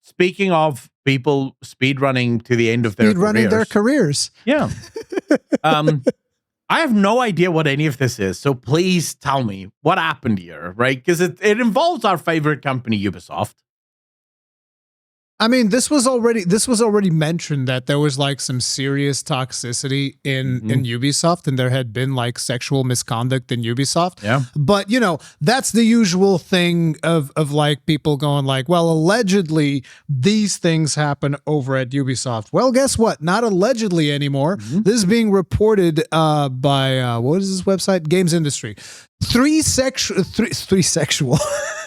speaking of people speedrunning to the end of their careers. Yeah. I have no idea what any of this is, so please tell me what happened here, right? Because it involves our favorite company, Ubisoft. I mean, this was already mentioned that there was like some serious toxicity in Ubisoft, and there had been like sexual misconduct in Ubisoft. Yeah. But that's the usual thing of like people going like, well, allegedly these things happen over at Ubisoft. Well, guess what? Not allegedly anymore. This is being reported by what is this website? Games Industry. Three sexual.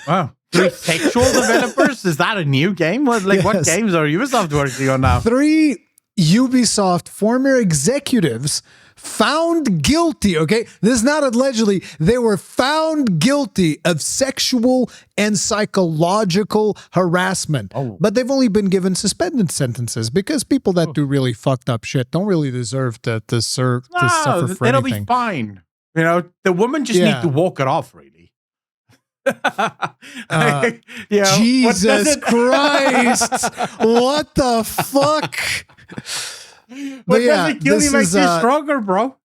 Wow. 3 sexual developers? Is that a new game? What games are Ubisoft working on now? 3 Ubisoft former executives found guilty, okay? This is not allegedly. They were found guilty of sexual and psychological harassment. Oh. But they've only been given suspended sentences because people that do really fucked up shit don't really deserve to suffer for it'll anything. Be fine. The woman just need to walk it off, really. Jesus Christ! What the fuck? What doesn't kill you makes you stronger, bro.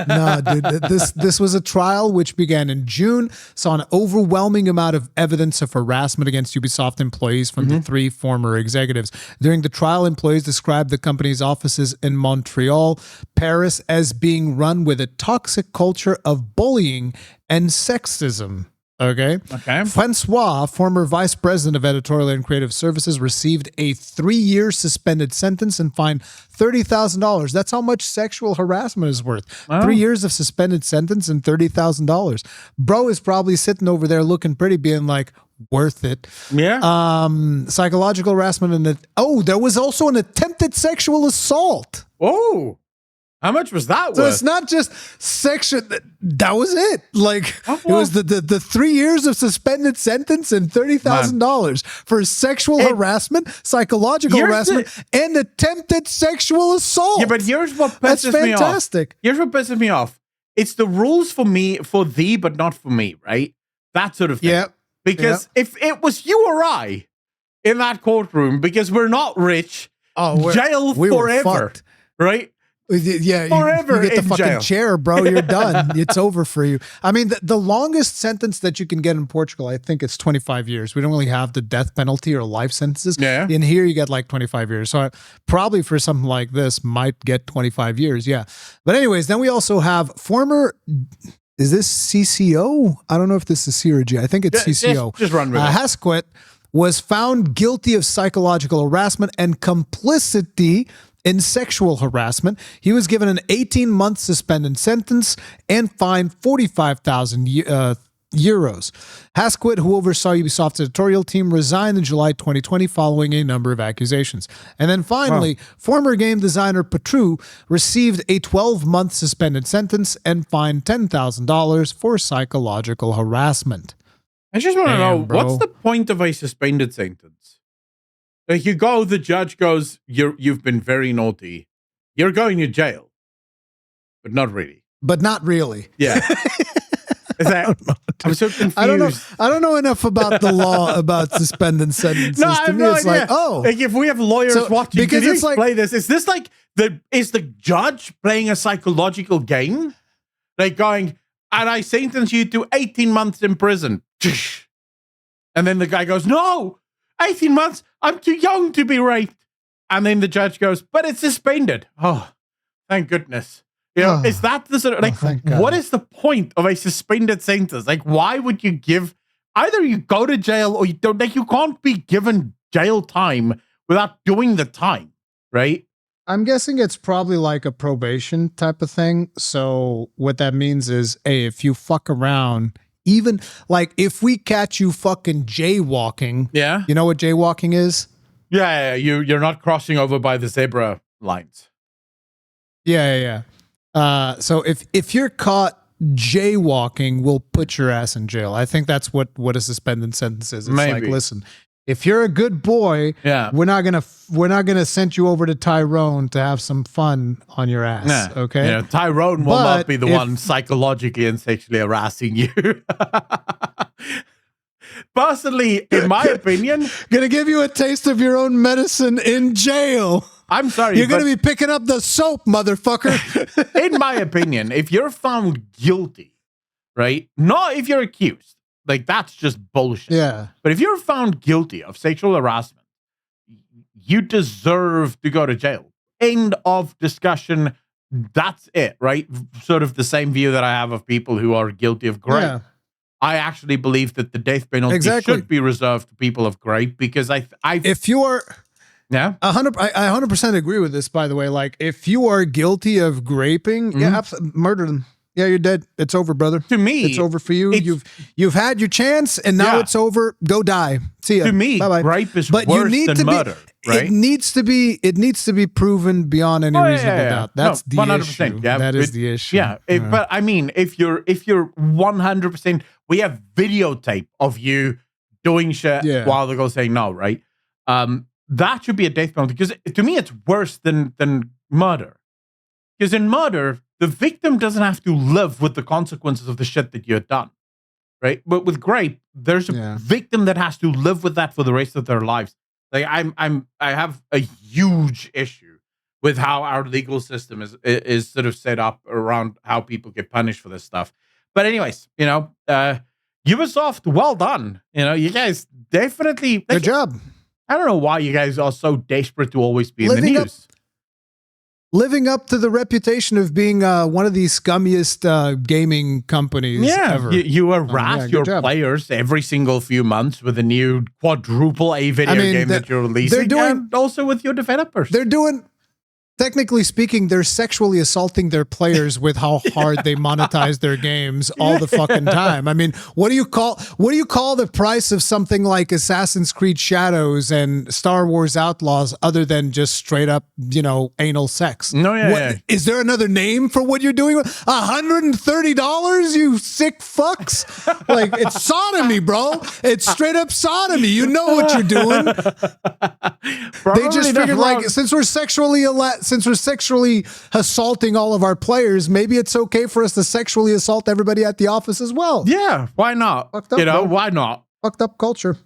No, dude. This was a trial which began in June, saw an overwhelming amount of evidence of harassment against Ubisoft employees from the 3 former executives. During the trial, employees described the company's offices in Montreal, Paris as being run with a toxic culture of bullying and sexism. Okay. Francois, former vice president of editorial and creative services, received a 3-year suspended sentence and fined $30,000. That's how much sexual harassment is worth. Wow. 3 years of suspended sentence and $30,000. Bro is probably sitting over there looking pretty, being like, worth it. Yeah. Psychological harassment and there was also an attempted sexual assault. Oh. How much was that So worth? it's not just section. That was it. Like, it was the 3 years of suspended sentence and $30,000 for sexual harassment, psychological harassment, and attempted sexual assault. Yeah, but here's what pisses That's me off. fantastic. Here's what pisses me off. It's the rules for thee, but not for me, right? That sort of thing. Yeah. Because if it was you or I in that courtroom, because we're not rich, jail forever, right? Yeah, forever you get the in fucking jail. chair, bro. You're done. It's over for you. I mean, the longest sentence that you can get in Portugal, I think it's 25 years. We don't really have the death penalty or life sentences. Yeah. In here, you get like 25 years. So probably for something like this, might get 25 years. Yeah. But anyways, then we also have former... Is this CCO? I don't know if this is C or G. I think it's CCO. Just run with it. Hascoët was found guilty of psychological harassment and complicity in sexual harassment. He was given an 18-month suspended sentence and fined 45,000 euros. Hascoët, who oversaw Ubisoft's editorial team, resigned in July 2020 following a number of accusations. And then finally, former game designer Patrux received a 12-month suspended sentence and fined $10,000 for psychological harassment. I just want to know, what's the point of a suspended sentence? Like the judge goes, you've been very naughty. You're going to jail. But not really. But not really. Yeah. I'm so confused. I don't know enough about the law about suspended sentences. No, I have no idea. Like, if we have lawyers watching, can you explain this? Is this like is the judge playing a psychological game? Like going, and I sentence you to 18 months in prison. And then the guy goes, no, 18 months, I'm too young to be raped. And then the judge goes, but it's suspended. Oh, thank goodness. Is that the sort of, what is the point of a suspended sentence? Like, why would you give, either you go to jail or you don't, like, you can't be given jail time without doing the time, right? I'm guessing it's probably like a probation type of thing. So what that means is, hey, if you fuck around, even like if we catch you fucking jaywalking, you know what jaywalking is? Yeah, you're not crossing over by the zebra lines. Yeah. So if you're caught jaywalking, we'll put your ass in jail. I think that's what a suspended sentence is. It's like, listen, if you're a good boy, we're not gonna send you over to Tyrone to have some fun on your ass. Okay, Tyrone will not be the one psychologically and sexually harassing you. personally, in my opinion, gonna give you a taste of your own medicine in jail. I'm sorry. You're going to be picking up the soap, motherfucker. In my opinion, if you're found guilty, right? Not if you're accused. Like, that's just bullshit. Yeah. But if you're found guilty of sexual harassment, you deserve to go to jail. End of discussion. That's it, right? Sort of the same view that I have of people who are guilty of grape. Yeah. I actually believe that the death penalty should be reserved to people of grape because if you are... Yeah, I 100% agree with this. By the way, like if you are guilty of graping, murder them. Yeah, you're dead. It's over, brother. To me, it's over for you. You've had your chance, and now it's over. Go die. See ya. To me, bye-bye. Rape is worse than murder. Right? It needs to be proven beyond any reasonable doubt. That's the 100%. Issue. Yeah, that is the issue. Yeah, but I mean, if you're 100%, we have videotape of you doing shit while the girl's saying no, right? That should be a death penalty because to me it's worse than murder. Because in murder, the victim doesn't have to live with the consequences of the shit that you've done, right? But with grape, there's a victim that has to live with that for the rest of their lives. Like I have a huge issue with how our legal system is sort of set up around how people get punished for this stuff. But anyways, Ubisoft, well done. You guys definitely good job. I don't know why you guys are so desperate to always be in the news. Living up to the reputation of being one of the scummiest gaming companies ever. You harass your players every single few months with a new quadruple A video game that you're releasing, and also with your developers. Technically speaking, they're sexually assaulting their players with how hard they monetize their games all the fucking time. I mean, what do you call the price of something like Assassin's Creed Shadows and Star Wars Outlaws other than just straight up, anal sex? No, Is there another name for what you're doing? $130, you sick fucks? Like, it's sodomy, bro. It's straight up sodomy. You know what you're doing. They just figured, like, since we're sexually assaulting all of our players, maybe it's okay for us to sexually assault everybody at the office as well. Yeah, why not? Fucked up, why not? Fucked up culture.